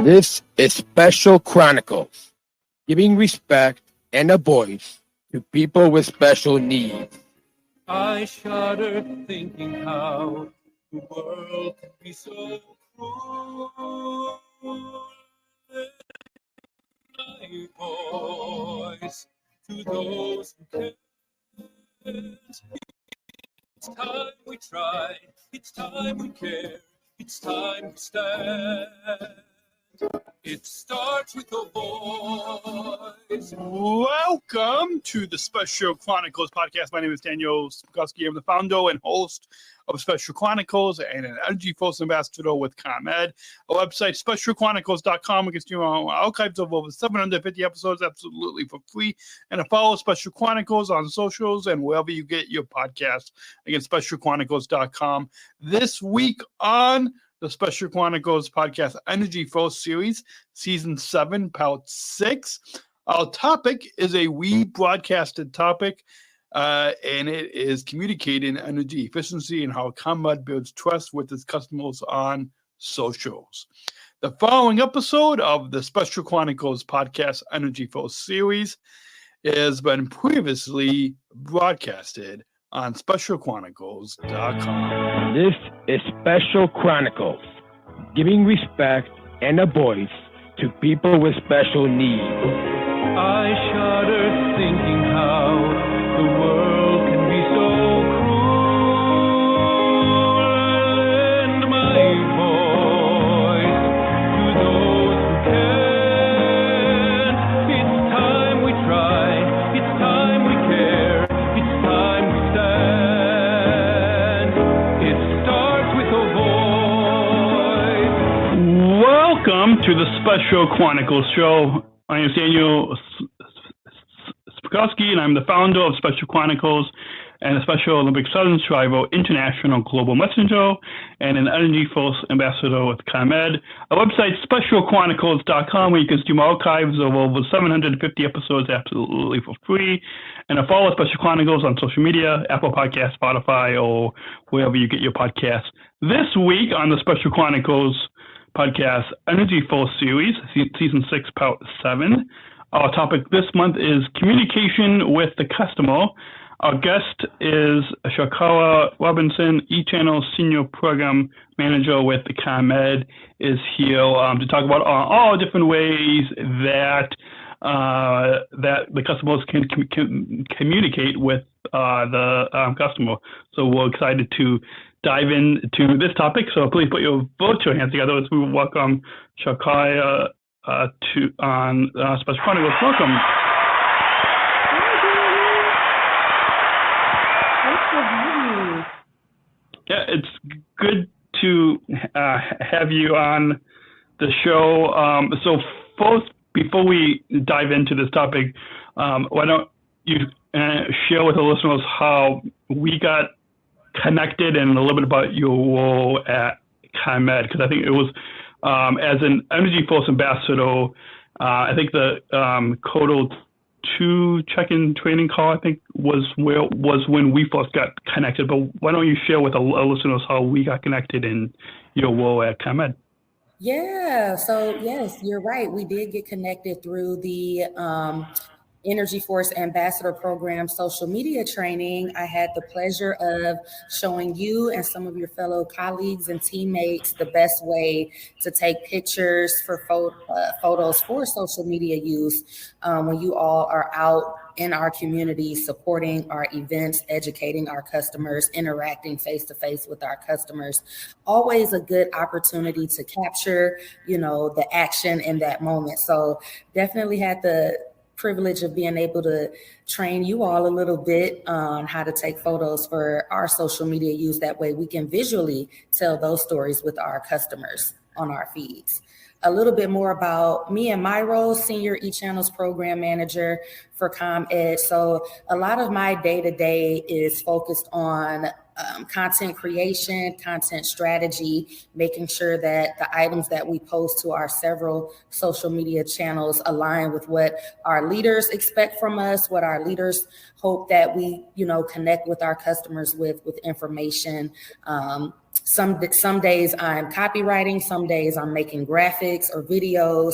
This is Special Chronicles, giving respect and a voice to people with special needs. I shudder thinking how the world can be so cruel. My voice to those who can't. It's time we try, it's time we care, it's time we stand. It starts with a voice. Welcome to the Special Chronicles podcast. My name is Daniel Smrokowski. I'm the founder and host of Special Chronicles and an EnergyForce Ambassador with ComEd. Our website, specialchronicles.com. We can stream our archives of over 750 episodes absolutely for free. And to follow Special Chronicles on socials and wherever you get your podcasts. Again, specialchronicles.com. This week on the Special Chronicles Podcast EnergyForce Series, Season 7, Part 6. Our topic is a rebroadcasted topic, and it is communicating energy efficiency and how ComEd builds trust with its customers on socials. The following episode of the Special Chronicles Podcast EnergyForce Series has been previously broadcasted on specialchronicles.com. This is Special Chronicles, giving respect and a voice to people with special needs. I shudder thinking how the world can be so cruel, and my voice to those who can't. It's time we try, it's time we care, it's time we stand. It starts with a voice. Welcome to the Special Chronicles show. My name is Daniel Smrokowski, and I'm the founder of Special Chronicles and a Special Olympic Southern Rival International Global Messenger and an EnergyForce Ambassador with ComEd. Our website, specialchronicles.com, where you can stream archives of over 750 episodes absolutely for free. And to follow Special Chronicles on social media, Apple Podcasts, Spotify, or wherever you get your podcasts. This week on the Special Chronicles Podcast EnergyForce Series, Season 6, Part 7. Our topic this month is communication with the customer. Our guest is Shakara Robinson, eChannels Senior Program Manager with the ComEd, is here to talk about all different ways that the customers can communicate with the customer. So we're excited to dive into this topic. So please put your virtual hands together as we welcome Shakara on Special Chronicles. Welcome. Thanks for having me. Yeah, it's good to have you on the show. So first, before we dive into this topic, why don't you share with the listeners how we got connected and a little bit about your role at ComEd, because I think it was as an EnergyForce Ambassador, I think the Codal 2 check-in training call, I think, was when we first got connected. But why don't you share with the listeners how we got connected in your role at ComEd? Yeah, so yes, you're right. We did get connected through the EnergyForce Ambassador Program social media training. I had the pleasure of showing you and some of your fellow colleagues and teammates the best way to take pictures for photos for social media use when you all are out in our community, supporting our events, educating our customers, interacting face-to-face with our customers. Always a good opportunity to capture, the action in that moment. So definitely had the privilege of being able to train you all a little bit on how to take photos for our social media use. That way we can visually tell those stories with our customers on our feeds. A little bit more about me and my role, Senior eChannels Program Manager for ComEd. So a lot of my day-to-day is focused on content creation, content strategy, making sure that the items that we post to our several social media channels align with what our leaders expect from us, what our leaders hope that we, connect with our customers with information, some days I'm copywriting, some days I'm making graphics or videos.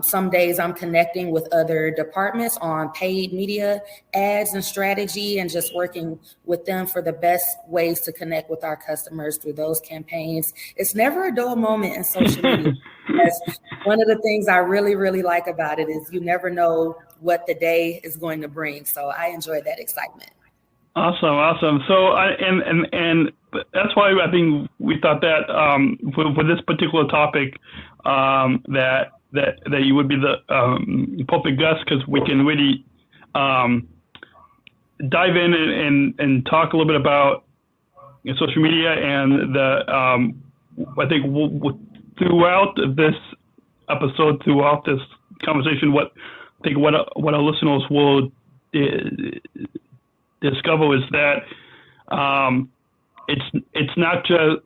Some days I'm connecting with other departments on paid media ads and strategy, and just working with them for the best ways to connect with our customers through those campaigns. It's never a dull moment in social media. That's one of the things I really, really like about it, is you never know what the day is going to bring. So I enjoy that excitement. Awesome. So and that's why I think we thought that for this particular topic that you would be the perfect guest, because we can really dive in and talk a little bit about social media, and I think throughout this episode, throughout this conversation, what our listeners will discover is that it's not just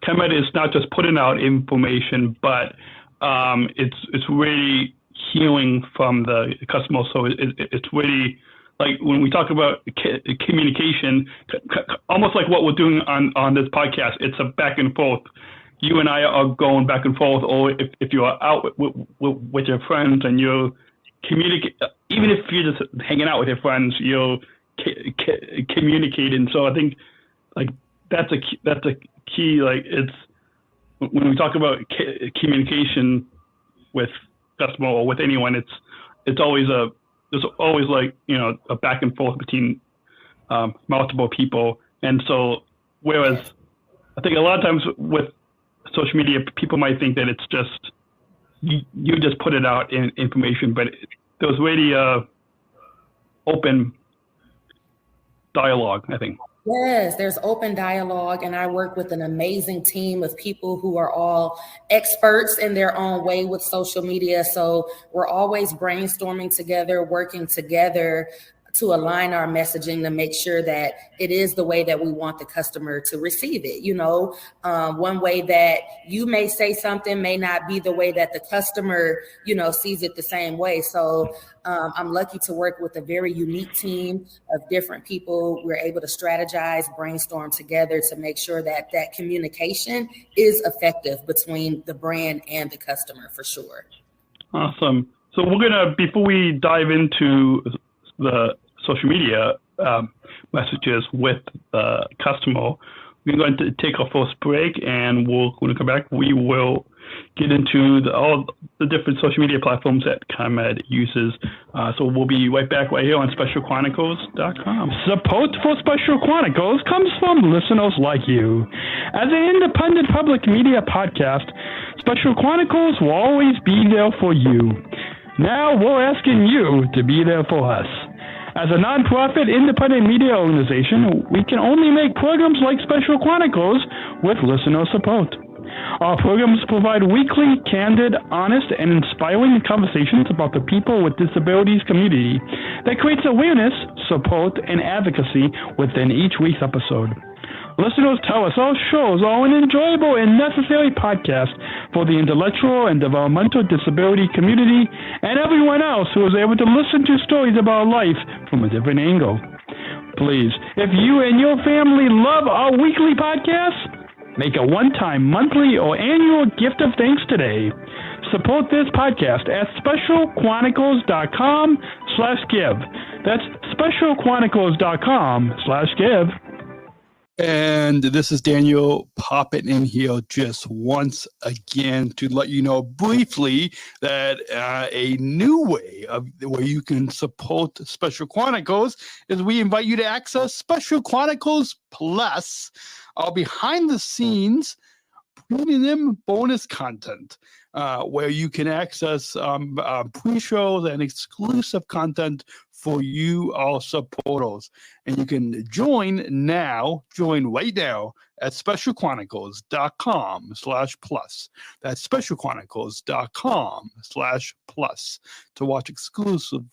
ComEd is not just putting out information, but it's really healing from the customer. So it's really, like when we talk about communication, almost like what we're doing on this podcast, it's a back and forth. You and I are going back and forth, or if you are out with your friends and you're communicate, even if you're just hanging out with your friends, you're communicating. So I think like that's a key. Like it's when we talk about communication with customer or with anyone, it's always there's always like a back and forth between multiple people. And so whereas I think a lot of times with social media, people might think that it's just you just put it out in information, but there's really open dialogue, I think. Yes, there's open dialogue, and I work with an amazing team of people who are all experts in their own way with social media. So we're always brainstorming together, working together to align our messaging to make sure that it is the way that we want the customer to receive it. One way that you may say something may not be the way that the customer, sees it the same way. So I'm lucky to work with a very unique team of different people. We're able to strategize, brainstorm together to make sure that that communication is effective between the brand and the customer, for sure. Awesome. So before we dive into the social media messages with the customer, we're going to take our first break, and when we come back, we will get into all the different social media platforms that ComEd uses. So we'll be right back right here on SpecialChronicles.com. Support for Special Chronicles comes from listeners like you. As an independent public media podcast, Special Chronicles will always be there for you. Now we're asking you to be there for us. As a nonprofit independent media organization, we can only make programs like Special Chronicles with listener support. Our programs provide weekly, candid, honest, and inspiring conversations about the people with disabilities community that creates awareness, support, and advocacy within each week's episode. Listeners tell us our shows are an enjoyable and necessary podcast for the intellectual and developmental disability community and everyone else who is able to listen to stories about life from a different angle. Please, if you and your family love our weekly podcasts, make a one-time, monthly, or annual gift of thanks today. Support this podcast at SpecialChronicles.com/give. That's SpecialChronicles.com/give. And this is Daniel popping in here just once again to let you know briefly that a new way of where you can support Special Chronicles is we invite you to access Special Chronicles Plus, our behind the scenes premium bonus content, where you can access pre-shows and exclusive content for you, our supporters. And you can join right now at SpecialChronicles.com/plus. That's SpecialChronicles.com/plus to watch exclusive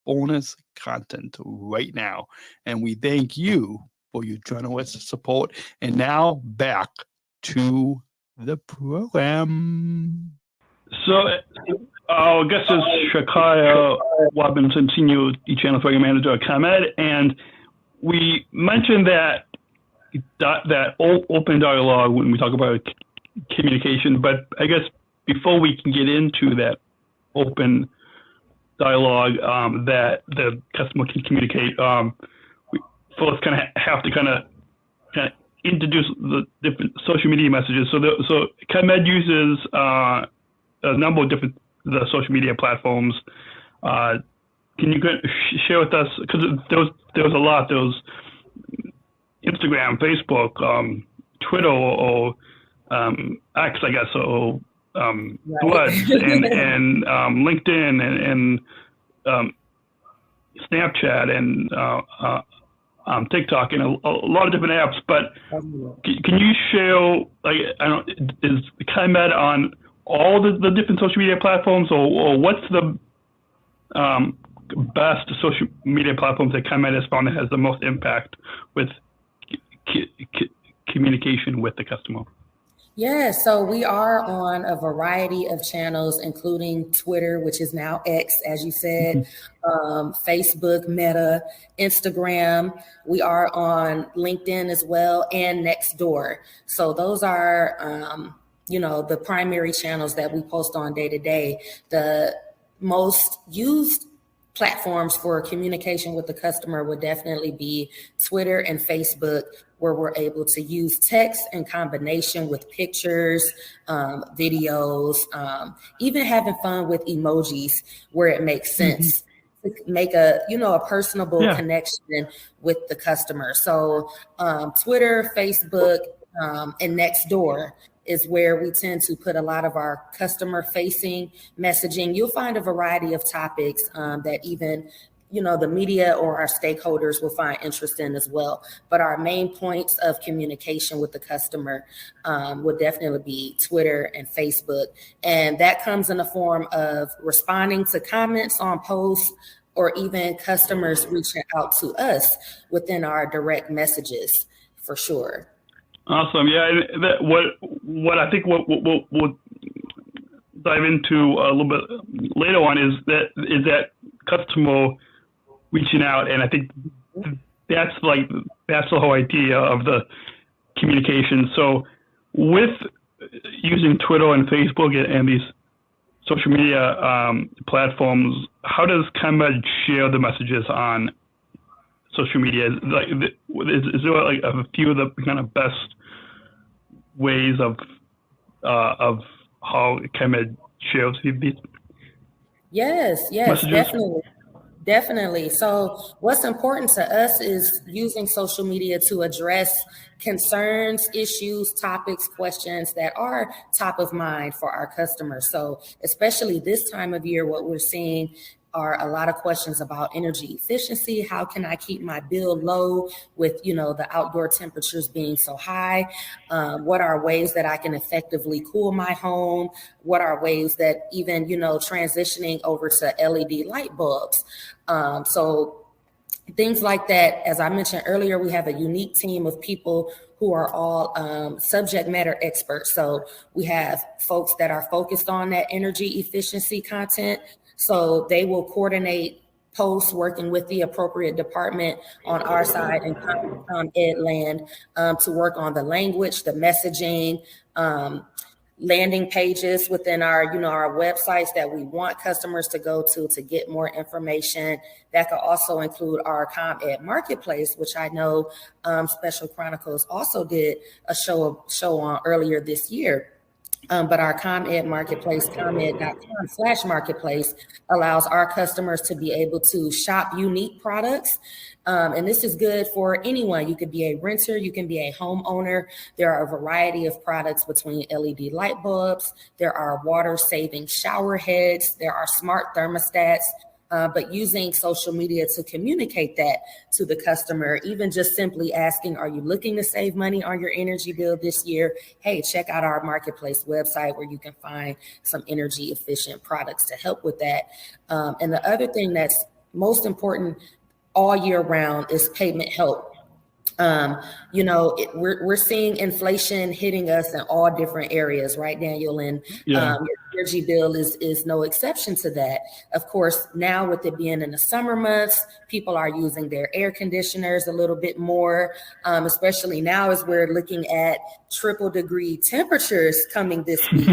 bonus content right now. And we thank you for your generous support. And now back to the program. So our guest is Shakara Robinson, Senior eChannels Program Manager at ComEd, and we mentioned that that open dialogue when we talk about communication. But I guess before we can get into that open dialogue that the customer can communicate, we first kind of have to kind of introduce the different social media messages. So ComEd uses a number of different social media platforms. Can you share with us, because there was a lot, there was Instagram, Facebook, Twitter, or X, I guess, or Threads, and LinkedIn, and Snapchat, and TikTok, and a lot of different apps. But can you share, is ComEd on all the different social media platforms, or what's the best social media platforms that ComEd has found that has the most impact with communication with the customer? Yeah, so we are on a variety of channels, including Twitter, which is now X, as you said, Facebook, Meta, Instagram. We are on LinkedIn as well, and Nextdoor. So those are, the primary channels that we post on day to day. The most used platforms for communication with the customer would definitely be Twitter and Facebook, where we're able to use text in combination with pictures, videos, even having fun with emojis where it makes sense to make a personable connection with the customer. So Twitter, Facebook, and Nextdoor is where we tend to put a lot of our customer-facing messaging. You'll find a variety of topics that even, the media or our stakeholders will find interest in as well. But our main points of communication with the customer would definitely be Twitter and Facebook. And that comes in the form of responding to comments on posts, or even customers reaching out to us within our direct messages, for sure. Awesome. Yeah. What I think we'll dive into a little bit later on is that customer reaching out, and I think that's the whole idea of the communication. So with using Twitter and Facebook and these social media platforms, how does ComEd share the messages on social media? Is there a few of the kind of best ways of how ComEd shares these? Yes, messages? Definitely. So what's important to us is using social media to address concerns, issues, topics, questions that are top of mind for our customers. So especially this time of year, what we're seeing are a lot of questions about energy efficiency. How can I keep my bill low with, the outdoor temperatures being so high? What are ways that I can effectively cool my home? What are ways that even, transitioning over to LED light bulbs? So things like that. As I mentioned earlier, we have a unique team of people who are all subject matter experts. So we have folks that are focused on that energy efficiency content. So they will coordinate posts working with the appropriate department on our side and ComEd land to work on the language, the messaging, landing pages within our, our websites that we want customers to go to get more information. That could also include our ComEd Marketplace, which I know Special Chronicles also did a show on earlier this year. But our ComEd Marketplace, ComEd.com/marketplace, allows our customers to be able to shop unique products. And this is good for anyone. You could be a renter, you can be a homeowner. There are a variety of products between LED light bulbs. There are water-saving shower heads. There are smart thermostats. But using social media to communicate that to the customer, even just simply asking, are you looking to save money on your energy bill this year? Hey, check out our marketplace website where you can find some energy efficient products to help with that. And the other thing that's most important all year round is payment help. We're seeing inflation hitting us in all different areas, right, Daniel? And your energy bill is no exception to that. Of course, now with it being in the summer months, people are using their air conditioners a little bit more, especially now as we're looking at triple degree temperatures coming this week.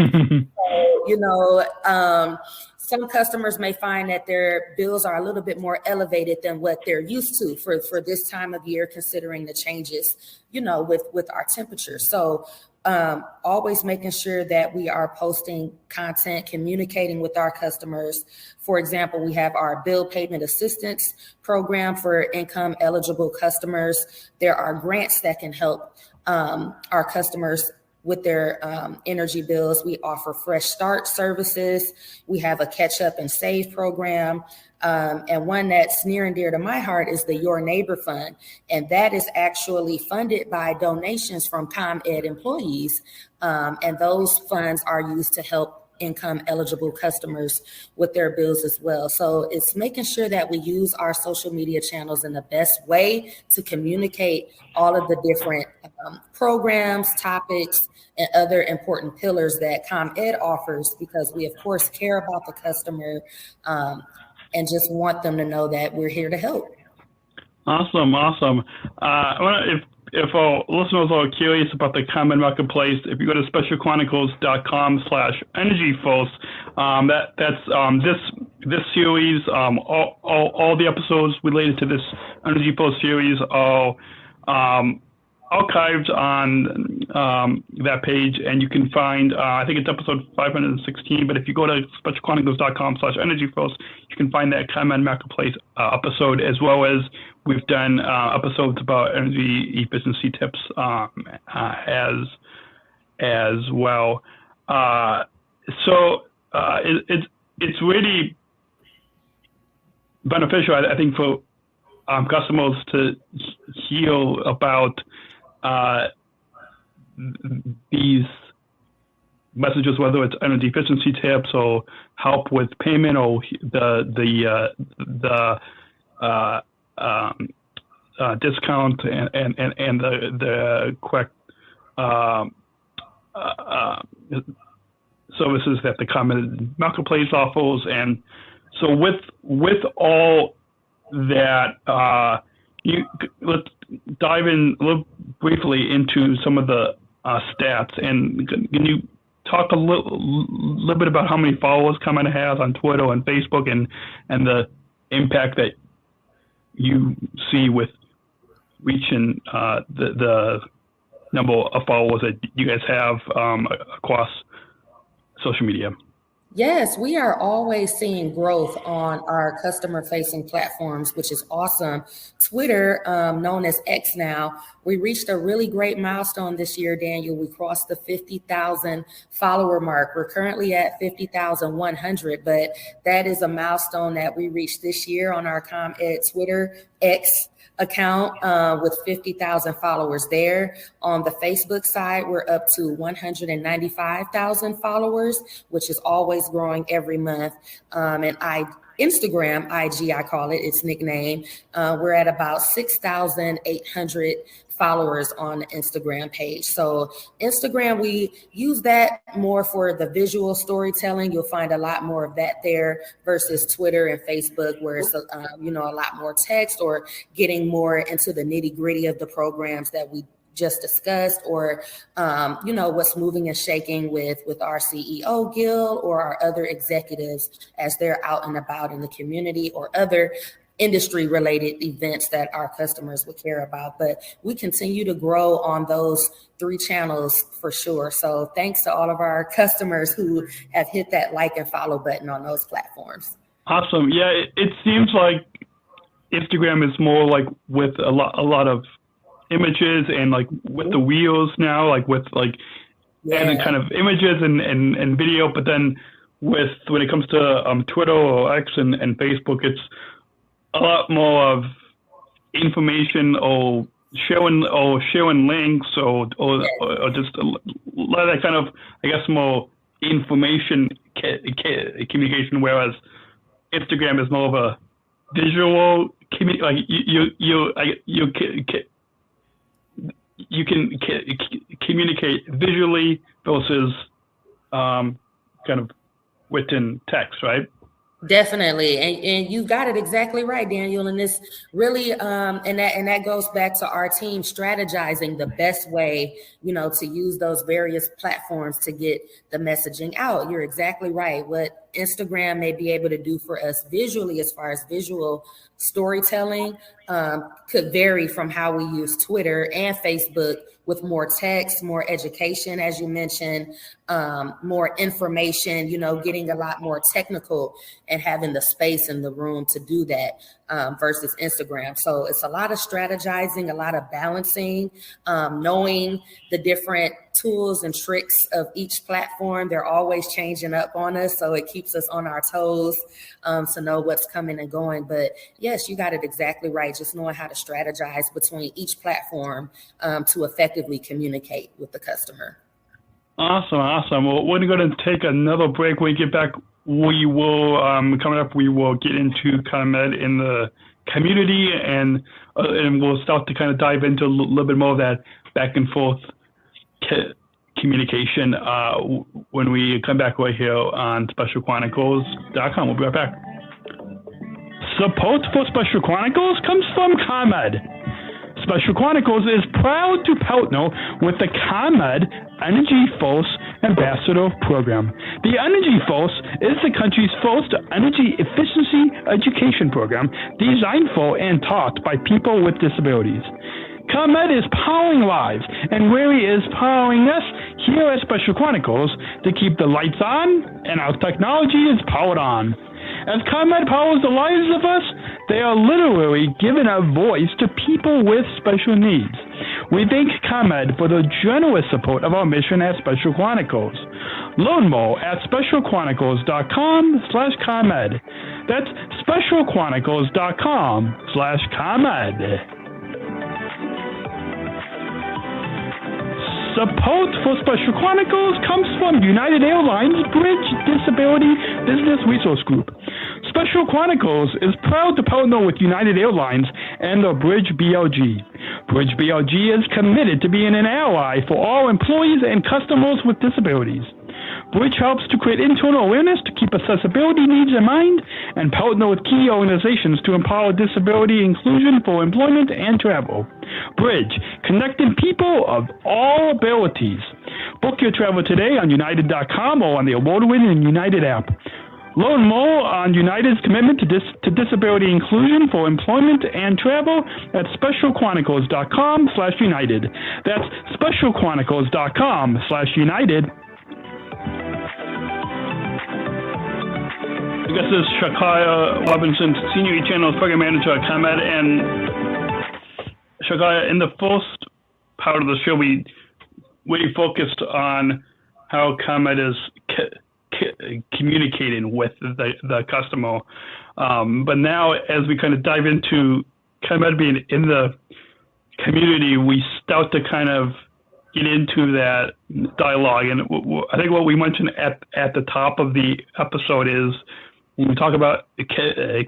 Some customers may find that their bills are a little bit more elevated than what they're used to for this time of year, considering the changes, with our temperatures. So always making sure that we are posting content, communicating with our customers. For example, we have our bill payment assistance program for income eligible customers. There are grants that can help our customers with their energy bills. We offer fresh start services. We have a catch up and save program. And one that's near and dear to my heart is the Your Neighbor Fund. And that is actually funded by donations from ComEd employees. And those funds are used to help income eligible customers with their bills as well. So it's making sure that we use our social media channels in the best way to communicate all of the different programs, topics, and other important pillars that ComEd offers, because we of course care about the customer and just want them to know that we're here to help. Awesome. If our listeners are curious about the ComEd Marketplace, if you go to specialchronicles.com/EnergyForce, that's this series, all the episodes related to this EnergyForce series are archived on that page, and you can find, I think it's episode 516, but if you go to specialchronicles.com/EnergyForce, you can find that ComEd Marketplace episode, as well as we've done episodes about energy efficiency tips as well. It's really beneficial, I think, for customers to hear about these messages, whether it's energy efficiency tips or help with payment or the discount and the correct services that the ComEd Marketplace offers. And so with all that, let's dive in a little briefly into some of the stats. And can you talk a little bit about how many followers ComEd has on Twitter and Facebook, and the impact that you see with reaching the number of followers that you guys have across social media? Yes, we are always seeing growth on our customer-facing platforms, which is awesome. Twitter, known as X now, we reached a really great milestone this year, Daniel. We crossed the 50,000 follower mark. We're currently at 50,100, but that is a milestone that we reached this year on our ComEd Twitter X account with 50,000 followers there. On the Facebook side, we're up to 195,000 followers, which is always growing every month. And Instagram, IG, I call it, its nickname. We're at about 6,800 followers on the Instagram page. So Instagram, we use that more for the visual storytelling. You'll find a lot more of that there versus Twitter and Facebook, where it's a lot more text or getting more into the nitty gritty of the programs that we just discussed, or what's moving and shaking with our CEO Gil or our other executives as they're out and about in the community, or other industry related events that our customers would care about. But we continue to grow on those three channels for sure. So thanks to all of our customers who have hit that like and follow button on those platforms. Awesome. Yeah, it seems like Instagram is more like with a lot of images, and like with the wheels now, like with like adding kind of images and video. But then when it comes to Twitter or X and Facebook, it's a lot more of information or sharing links or just a lot of that kind of, I guess, more information communication, whereas Instagram is more of a visual like you you can communicate visually versus kind of written text, right? Definitely, and you got it exactly right, Daniel. And this really, and that goes back to our team strategizing the best way, to use those various platforms to get the messaging out. You're exactly right. What Instagram may be able to do for us visually, as far as visual storytelling, could vary from how we use Twitter and Facebook, with more text, more education, as you mentioned, more information, getting a lot more technical and having the space in the room to do that, versus Instagram. So it's a lot of strategizing, a lot of balancing, knowing the different tools and tricks of each platform. They're always changing up on us, so it keeps us on our toes, to know what's coming and going. But yes, you got it exactly right. Just knowing how to strategize between each platform, to effectively communicate with the customer. Awesome. Well, we're going to take another break. When we get back, we will, coming up, we will get into ComEd in the community, and we'll start to kind of dive into a little bit more of that back and forth communication when we come back right here on SpecialChronicles.com. We'll be right back. Support for Special Chronicles comes from ComEd. Special Chronicles is proud to partner with the ComEd EnergyForce Ambassador Program. The EnergyForce is the country's first energy efficiency education program designed for and taught by people with disabilities. ComEd is powering lives, and Rary is powering us here at Special Chronicles to keep the lights on and our technology is powered on. As ComEd powers the lives of us, they are literally giving a voice to people with special needs. We thank ComEd for the generous support of our mission at Special Chronicles. Learn more at specialchronicles.com/ComEd. That's specialchronicles.com/ComEd. Support for Special Chronicles comes from United Airlines Bridge Disability Business Resource Group. Special Chronicles is proud to partner with United Airlines and the Bridge BLG. Bridge BLG is committed to being an ally for all employees and customers with disabilities. Bridge helps to create internal awareness to keep accessibility needs in mind and partner with key organizations to empower disability inclusion for employment and travel. Bridge, connecting people of all abilities. Book your travel today on United.com or on the award-winning United app. Learn more on United's commitment to disability inclusion for employment and travel at specialchronicles.com/United. That's specialchronicles.com/United. This is Shakara Robinson, Senior eChannels Program Manager at ComEd. And Shakara, in the first part of the show, we focused on how ComEd is communicating with the customer. But now, as we kind of dive into ComEd being in the community, we start to kind of get into that dialogue. And I think what we mentioned at the top of the episode is, when we talk about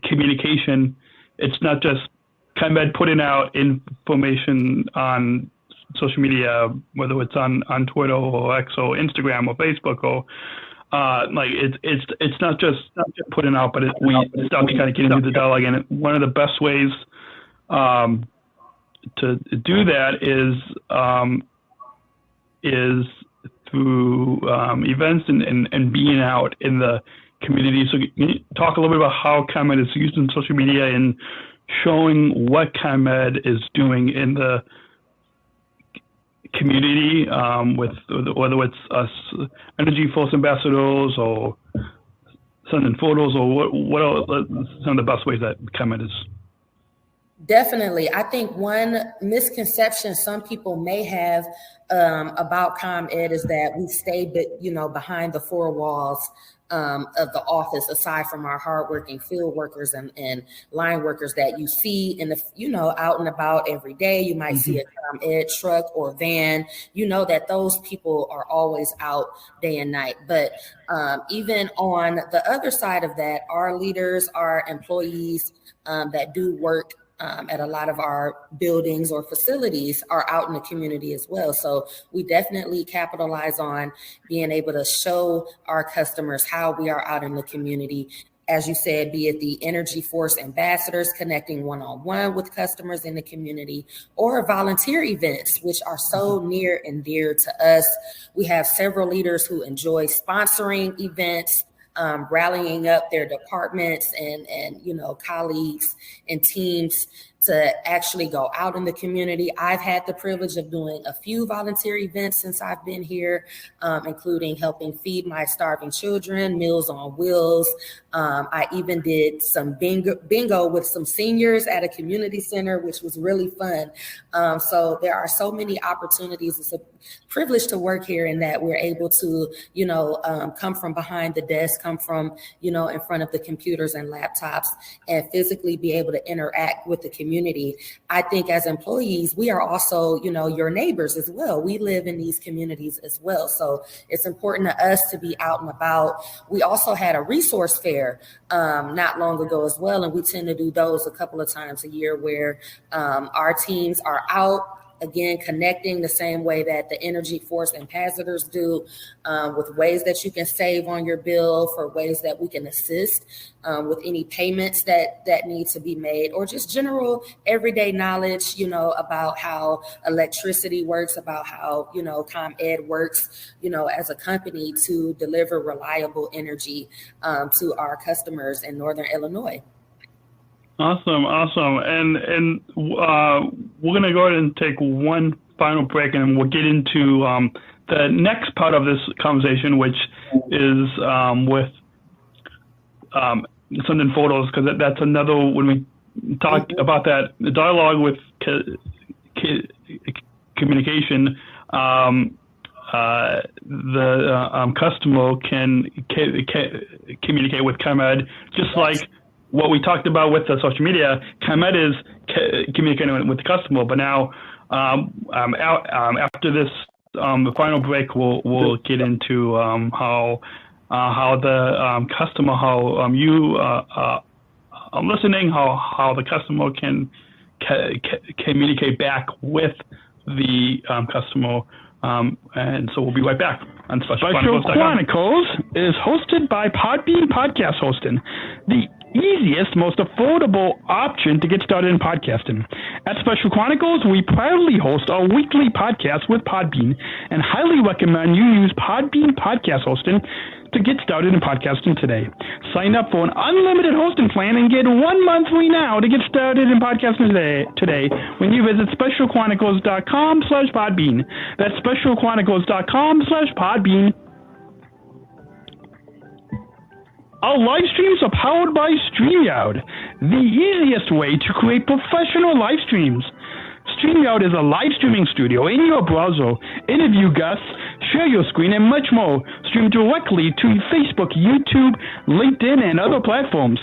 communication, it's not just ComEd putting out information on social media, whether it's on Twitter or X or Instagram or Facebook or it's not just putting out, but we start to kind of get into the dialogue. And one of the best ways to do that is through events and being out in the community. So can you talk a little bit about how ComEd is using social media and showing what ComEd is doing in the community, with whether it's us EnergyForce ambassadors or sending photos, or what are some of the best ways that ComEd is? Definitely. I think one misconception some people may have about ComEd is that we stay behind the four walls of the office, aside from our hardworking field workers and line workers that you see in the, out and about every day. You might see a ComEd truck or van, that those people are always out day and night. But even on the other side of that, our leaders, our employees that do work at a lot of our buildings or facilities are out in the community as well. So we definitely capitalize on being able to show our customers how we are out in the community. As you said, be it the EnergyForce ambassadors connecting one-on-one with customers in the community, or volunteer events, which are so near and dear to us. We have several leaders who enjoy sponsoring events, rallying up their departments and colleagues and teams to actually go out in the community. I've had the privilege of doing a few volunteer events since I've been here, including helping feed my starving children, Meals on Wheels. I even did some bingo with some seniors at a community center, which was really fun. So there are so many opportunities. It's a privilege to work here in that we're able to, come from behind the desk, come from, in front of the computers and laptops, and physically be able to interact with the community. I think as employees, we are also, your neighbors as well. We live in these communities as well. So it's important to us to be out and about. We also had a resource fair not long ago as well. And we tend to do those a couple of times a year where our teams are out, again, connecting the same way that the EnergyForce ambassadors do, with ways that you can save on your bill, for ways that we can assist with any payments that need to be made, or just general everyday knowledge, about how electricity works, about how, ComEd works, as a company to deliver reliable energy to our customers in Northern Illinois. Awesome. And we're going to go ahead and take one final break, and we'll get into the next part of this conversation, which is with sending photos, because that's another, when we talk about that, the dialogue with communication, the customer can communicate with ComEd, just like what we talked about with the social media. ComEd is communicating with the customer, but now after this, the final break, we'll get into how the customer, how you are listening, how the customer can communicate back with the customer. And so we'll be right back on Special Chronicles is hosted by Podbean Podcast Hosting, the easiest, most affordable option to get started in podcasting. At Special Chronicles, we proudly host our weekly podcast with Podbean and highly recommend you use Podbean Podcast Hosting to get started in podcasting today. Sign up for an unlimited hosting plan and get 1 month free now to get started in podcasting today when you visit specialchronicles.com/Podbean. That's specialchronicles.com/Podbean. Our live streams are powered by StreamYard, the easiest way to create professional live streams. StreamYard is a live streaming studio in your browser. Interview guests, share your screen, and much more. Stream directly to Facebook, YouTube, LinkedIn, and other platforms.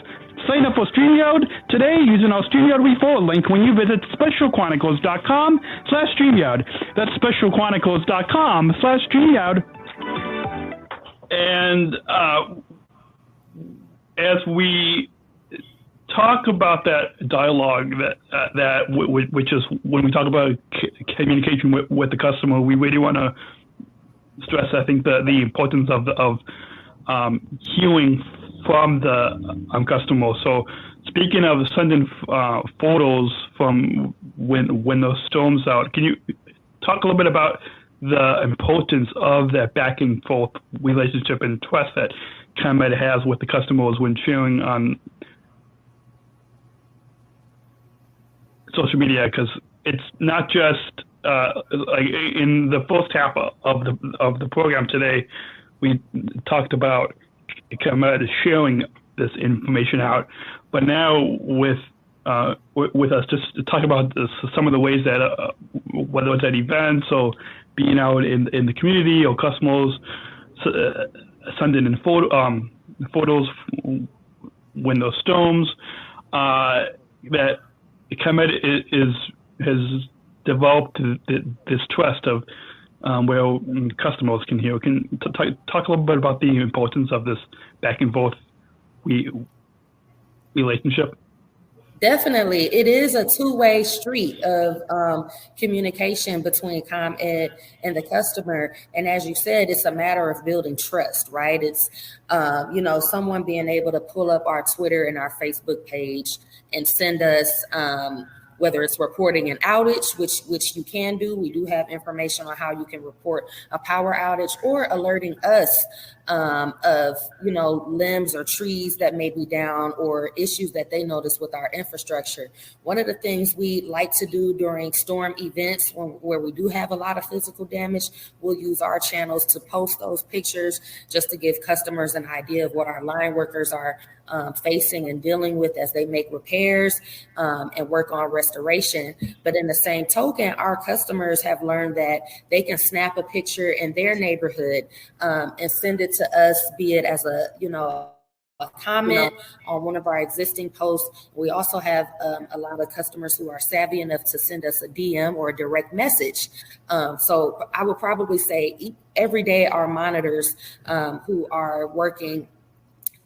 Sign up for StreamYard today using our StreamYard referral link when you visit specialchronicles.com/StreamYard. That's specialchronicles.com/StreamYard. And as we talk about that dialogue, which is when we talk about communication with the customer, we really want to stress, I think, the importance of hearing from the customer. So speaking of sending photos from when the storm's out, can you talk a little bit about the importance of that back and forth relationship and trust that ComEd has with the customers when sharing on social media? Because it's not just like in the first half of the program today, we talked about ComEd sharing this information out, but now with us just to talk about some of the ways that whether it's at events or being out in the community or customers sending in photos when those storms, that ComEd has developed this trust of where customers can hear. Can talk a little bit about the importance of this back and forth relationship? Definitely. It is a two-way street of communication between ComEd and the customer. And as you said, it's a matter of building trust, right? It's, someone being able to pull up our Twitter and our Facebook page and send us, whether it's reporting an outage, which you can do. We do have information on how you can report a power outage, or alerting us of limbs or trees that may be down, or issues that they notice with our infrastructure. One of the things we like to do during storm events, where we do have a lot of physical damage, we'll use our channels to post those pictures just to give customers an idea of what our line workers are facing and dealing with as they make repairs and work on restoration. But in the same token, our customers have learned that they can snap a picture in their neighborhood and send it to us, be it as a comment on one of our existing posts. We also have a lot of customers who are savvy enough to send us a DM or a direct message. So I would probably say every day our monitors who are working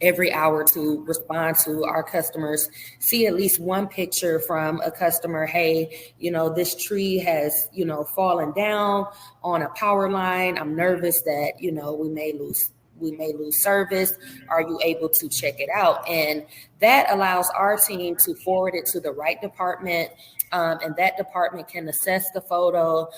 every hour to respond to our customers see at least one picture from a customer. Hey, this tree has, fallen down on a power line. I'm nervous that, we may lose service. Are you able to check it out? And that allows our team to forward it to the right department. And that department can assess the photo.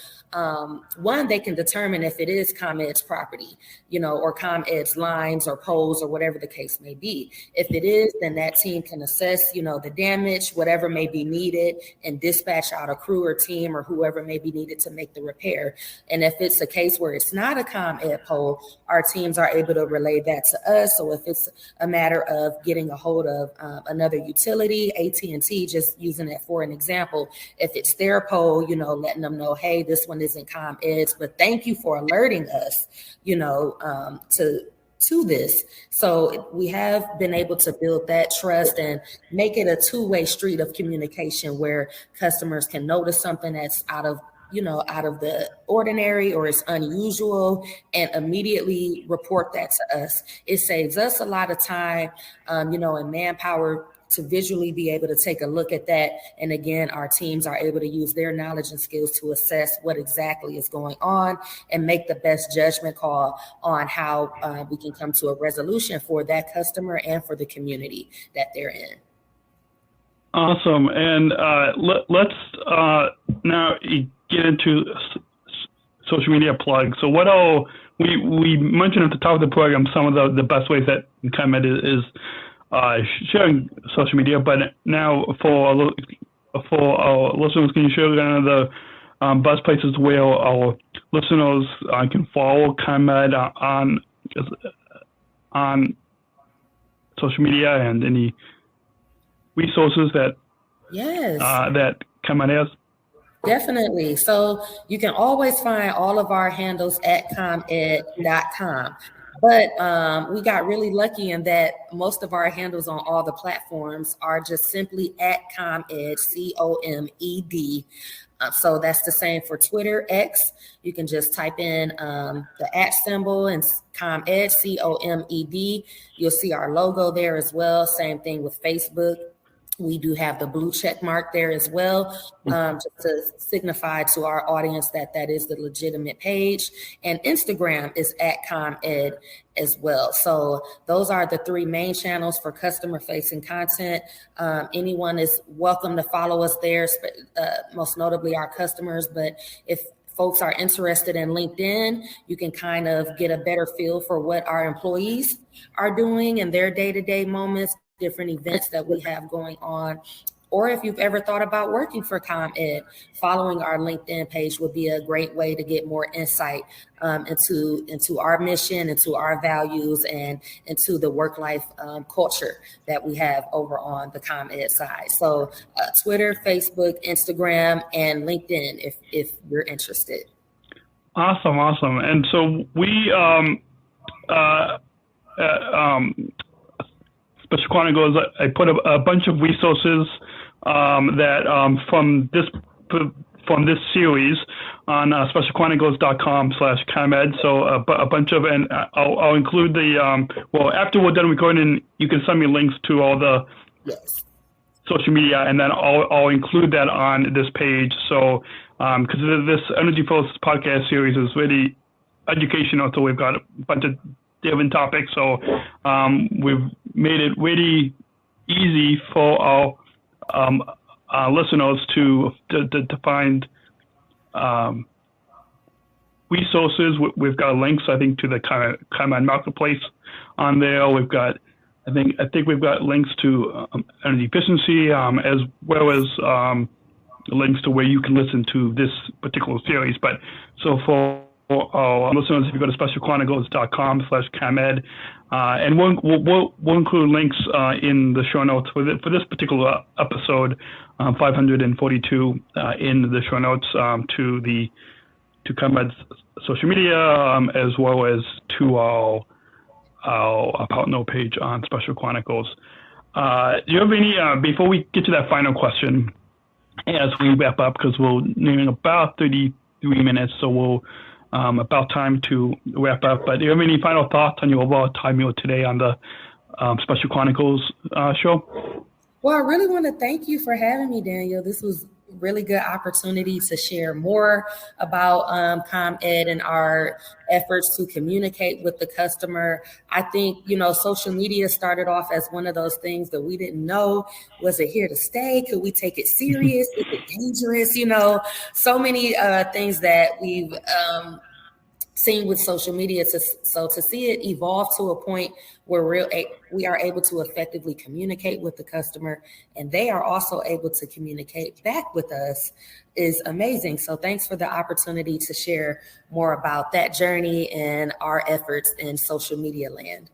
One, they can determine if it is ComEd's property, or ComEd's lines or poles or whatever the case may be. If it is, then that team can assess, the damage, whatever may be needed, and dispatch out a crew or team or whoever may be needed to make the repair. And if it's a case where it's not a ComEd pole, our teams are able to relay that to us. So if it's a matter of getting a hold of another utility, AT&T, just using it for an example, if it's their pole, letting them know, hey, this one isn't ComEd's, but thank you for alerting us, to this. So we have been able to build that trust and make it a two-way street of communication where customers can notice something that's out of the ordinary or it's unusual and immediately report that to us. It saves us a lot of time, and manpower to visually be able to take a look at that. And again, our teams are able to use their knowledge and skills to assess what exactly is going on and make the best judgment call on how we can come to a resolution for that customer and for the community that they're in. Awesome. And let's now get into social media plugs. So we mentioned at the top of the program some of the best ways that ComEd is sharing social media, but now for our listeners, can you share kind of the best places where our listeners can follow ComEd on social media, and any resources that that ComEd has? Definitely. So you can always find all of our handles at ComEd.com. But we got really lucky in that most of our handles on all the platforms are just simply at ComEd, COMED. So that's the same for Twitter, X. You can just type in the @ symbol and ComEd, COMED. You'll see our logo there as well. Same thing with Facebook. We do have the blue check mark there as well, just to signify to our audience that is the legitimate page. And Instagram is at ComEd as well. So those are the three main channels for customer-facing content. Anyone is welcome to follow us there, most notably our customers. But if folks are interested in LinkedIn, you can kind of get a better feel for what our employees are doing in their day-to-day moments, different events that we have going on. Or if you've ever thought about working for ComEd, following our LinkedIn page would be a great way to get more insight into our mission, into our values, and into the work-life culture that we have over on the ComEd side. So Twitter, Facebook, Instagram, and LinkedIn if you're interested. Awesome. And so we Special Chronicles, I put a bunch of resources that from this series on specialchronicles.com/ComEd. So a bunch of, and I'll include the after we're done recording, you can send me links to all the social media, and then I'll include that on this page. So, because this EnergyForce Podcast Series is really educational, so we've got a bunch of different topics. So, we've made it really easy for our listeners to find resources. We've got links, I think, to the ComEd Marketplace on there. We've got, I think we've got links to energy efficiency, as well as links to where you can listen to this particular series. But so for our listeners, if you go to specialchronicles.com/ComEd, and we'll include links in the show notes for this particular episode, 542, in the show notes to ComEd's social media, as well as to our partner page on Special Chronicles. Do you have any, before we get to that final question, as we wrap up, because we're nearing about 33 minutes, so we'll about time to wrap up. But do you have any final thoughts on your overall time here today on the Special Chronicles show? Well, I really want to thank you for having me, Daniel. This was really good opportunity to share more about ComEd and our efforts to communicate with the customer. I think, social media started off as one of those things that we didn't know. Was it here to stay? Could we take it serious? Is it dangerous? So many things that we've seen with social media. So to see it evolve to a point where we are able to effectively communicate with the customer, and they are also able to communicate back with us, is amazing. So thanks for the opportunity to share more about that journey and our efforts in social media land.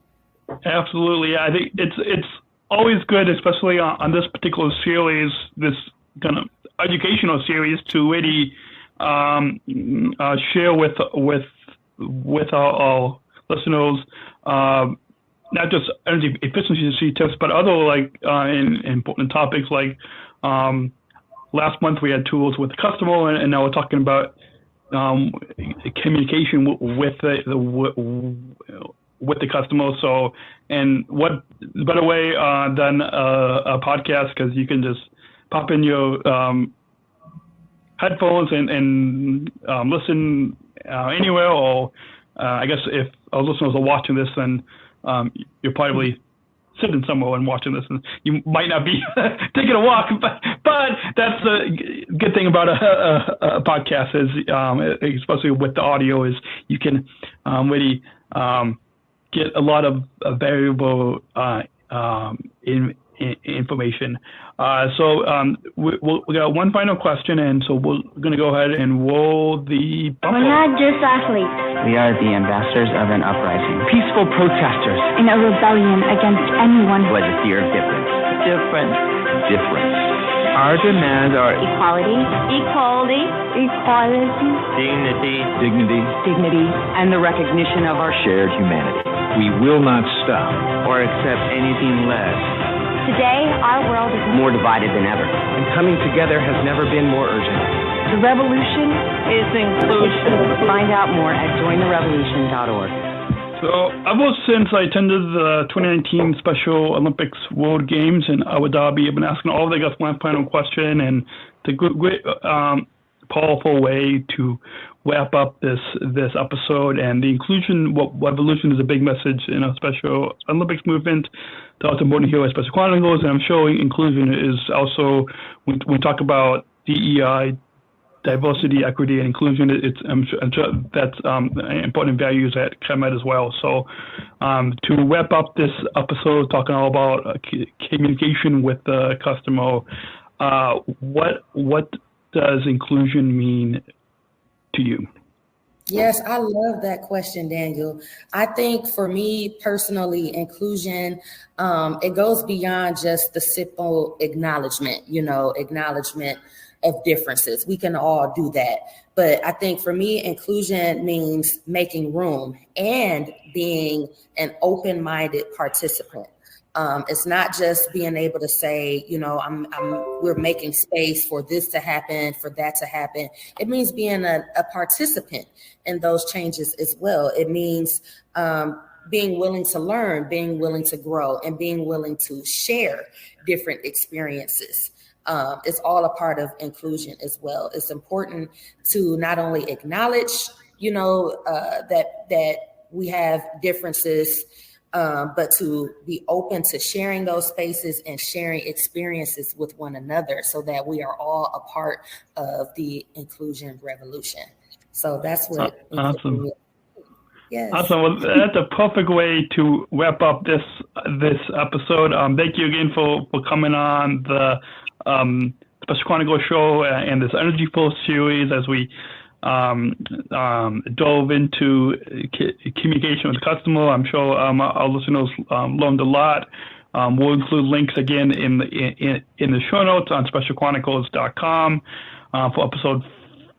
Absolutely. I think it's always good, especially on this particular series, this kind of educational series, to really share with our listeners, not just energy efficiency tips, but other important topics like last month we had tools with the customer, and now we're talking about communication with the customer. So, and what better way than a podcast, because you can just pop in your headphones and listen anywhere, or I guess if our listeners are watching this, then you're probably sitting somewhere and watching this, and you might not be taking a walk, but that's the good thing about a podcast is, especially with the audio, is you can really get a lot of variable information. So we got one final question, and so we're going to go ahead and roll the bumper. We're not just athletes. We are the ambassadors of an uprising. Peaceful protesters. In a rebellion against anyone who has a fear of difference. Difference. Our demands are equality. Dignity. And the recognition of our shared humanity. We will not stop or accept anything less. Today, our world is more divided than ever. And coming together has never been more urgent. The revolution is inclusion. Find out more at jointherevolution.org. So ever since I attended the 2019 Special Olympics World Games in Abu Dhabi, I've been asking all the guests one final question, and it's a great, powerful way to wrap up this episode. And the inclusion revolution is a big message in our Special Olympics movement. That's important here at Special Chronicles, and I'm showing inclusion is also, when we talk about DEI, diversity, equity, and inclusion, I'm sure that's important values at ComEd as well. So to wrap up this episode, talking all about communication with the customer, what does inclusion mean to you? Yes, I love that question, Daniel. I think for me personally, inclusion, it goes beyond just the simple acknowledgement of differences. We can all do that. But I think for me, inclusion means making room and being an open-minded participant. It's not just being able to say, we're making space for this to happen, for that to happen. It means being a participant in those changes as well. It means being willing to learn, being willing to grow, and being willing to share different experiences. It's all a part of inclusion as well. It's important to not only acknowledge, that we have differences, but to be open to sharing those spaces and sharing experiences with one another so that we are all a part of the inclusion revolution. So that's what. Awesome. Yes. Awesome. Well, that's a perfect way to wrap up this episode. Thank you again for coming on the Special Chronicles show and this EnergyForce series as we dove into communication with the customer. I'm sure our listeners learned a lot. We'll include links again in the show notes on specialchronicles.com for episode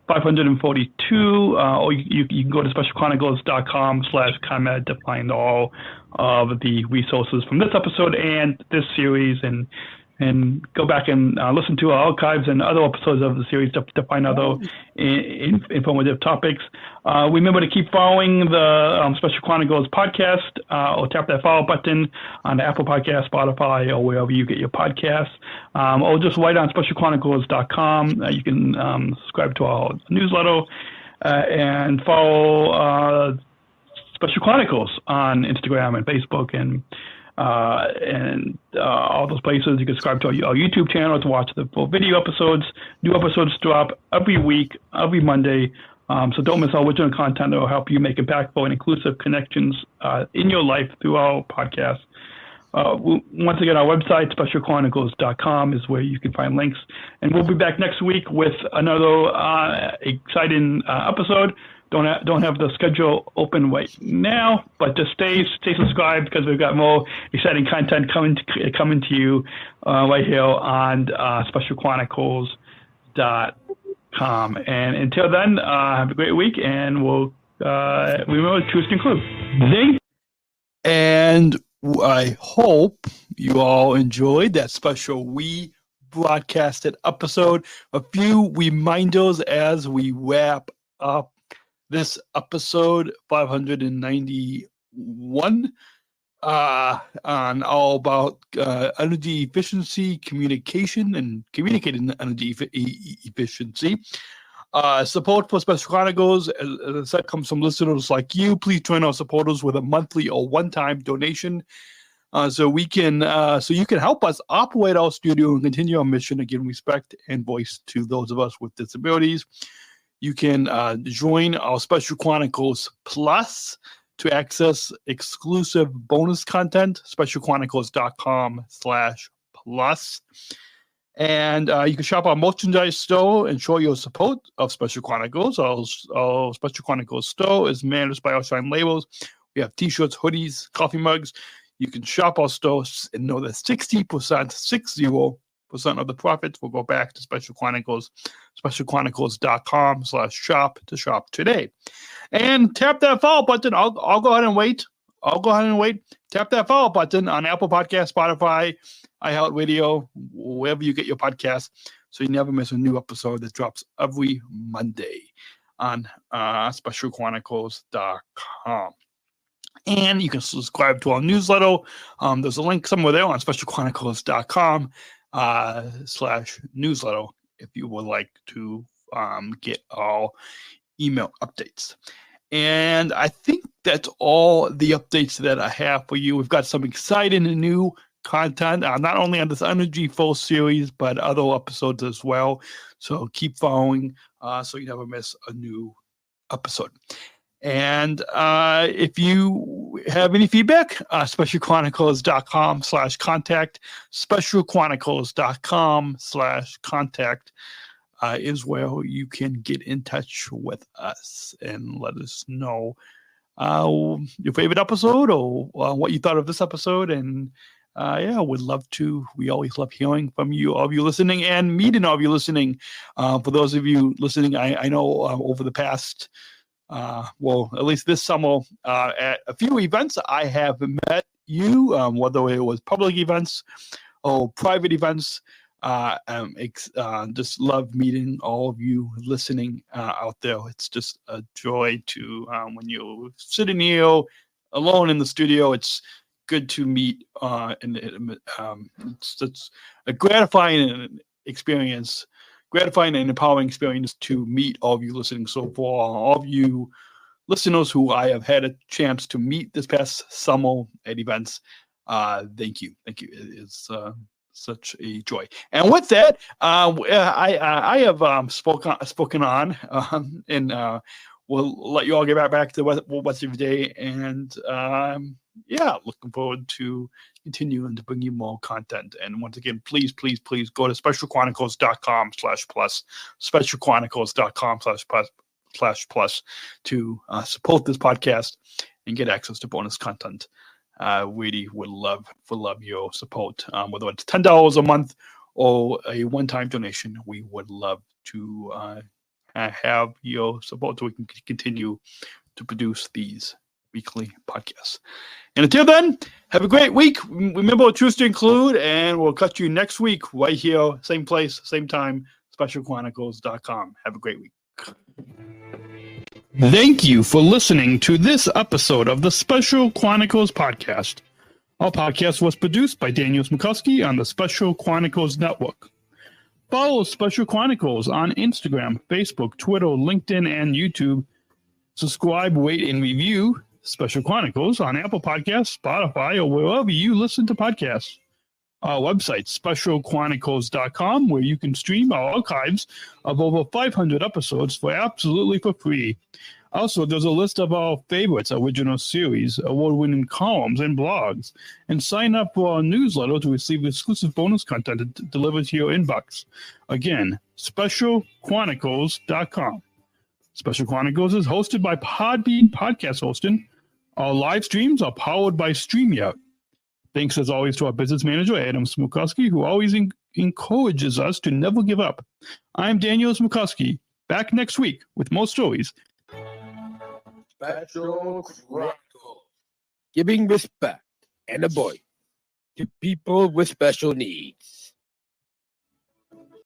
542, or you can go to specialchronicles.com/ComEd to find all of the resources from this episode and this series, and go back and listen to our archives and other episodes of the series to find other informative topics. Remember to keep following the Special Chronicles podcast, or tap that follow button on the Apple Podcast, Spotify, or wherever you get your podcasts, or just write on specialchronicles.com. You can subscribe to our newsletter and follow Special Chronicles on Instagram and Facebook and all those places. You can subscribe to our YouTube channel to watch the full video episodes. New episodes drop every week, every Monday. So don't miss our original content that will help you make impactful and inclusive connections in your life through our podcast. Once again, our website, specialchronicles.com, is where you can find links. And we'll be back next week with another exciting episode. Don't have the schedule open right now, but just stay subscribed because we've got more exciting content coming to you right here on specialchronicles.com. And until then, have a great week, and we'll remember to conclude. And I hope you all enjoyed that special broadcasted episode. A few reminders as we wrap up this episode 591 on all about energy efficiency, communication, and communicating energy efficiency. Support for Special Chronicles, as I said, comes from listeners like you. Please join our supporters with a monthly or one-time donation, so you can help us operate our studio and continue our mission to give respect and voice to those of us with disabilities. You can join our Special Chronicles Plus to access exclusive bonus content, specialchronicles.com/plus. And you can shop our merchandise store and show your support of Special Chronicles. Our Special Chronicles store is managed by our Shine Labels. We have t-shirts, hoodies, coffee mugs. You can shop our store and know that 60% of the profits will go back to Special Chronicles, specialchronicles.com/shop to shop today. And tap that follow button. I'll go ahead and wait. Tap that follow button on Apple Podcasts, Spotify, iHeartRadio, wherever you get your podcasts, so you never miss a new episode that drops every Monday on specialchronicles.com. And you can subscribe to our newsletter. There's a link somewhere there on specialchronicles.com/newsletter if you would like to get our email updates. And I think that's all the updates that I have for you. We've got some exciting and new content, not only on this EnergyForce series, but other episodes as well. So keep following so you never miss a new episode. And if you have any feedback, specialchronicles.com/contact, specialchronicles.com/contact is where you can get in touch with us and let us know your favorite episode or what you thought of this episode. And we'd love to. We always love hearing from you, all of you listening, and meeting all of you listening. For those of you listening, I know over the past at least this summer, at a few events, I have met you, whether it was public events or private events. Just love meeting all of you listening out there. It's just a joy to when you're sitting here alone in the studio. It's good to meet, and it's a gratifying experience, gratifying and empowering experience to meet all of you listening so far, all of you listeners who I have had a chance to meet this past summer at events. Thank you. It is such a joy. And with that, I have spoken on, and we'll let you all get back to the rest of your day. And looking forward to continuing to bring you more content. And once again, please go to specialchronicles.com/plus, specialchronicles.com/plus to support this podcast and get access to bonus content. Really would love your support. Whether it's $10 a month or a one-time donation, we would love to have your support so we can continue to produce these weekly podcasts. And until then, have a great week. Remember, choose to include, and we'll catch you next week right here, same place, same time, specialchronicles.com. Have a great week. Thank you for listening to this episode of the Special Chronicles podcast. Our podcast was produced by Daniel Smrokowski on the Special Chronicles Network. Follow Special Chronicles on Instagram, Facebook, Twitter, LinkedIn, and YouTube. Subscribe, rate, and review Special Chronicles on Apple Podcasts, Spotify, or wherever you listen to podcasts. Our website, specialchronicles.com, where you can stream our archives of over 500 episodes for absolutely for free. Also, there's a list of our favorites, original series, award-winning columns, and blogs. And sign up for our newsletter to receive exclusive bonus content delivered to your inbox. Again, specialchronicles.com. Special Chronicles is hosted by Podbean Podcast Hosting. Our live streams are powered by StreamYard. Thanks, as always, to our business manager, Adam Smrokowski, who always encourages us to never give up. I'm Daniel Smrokowski, back next week with more stories. Special Chronicles, giving respect and a voice to people with special needs.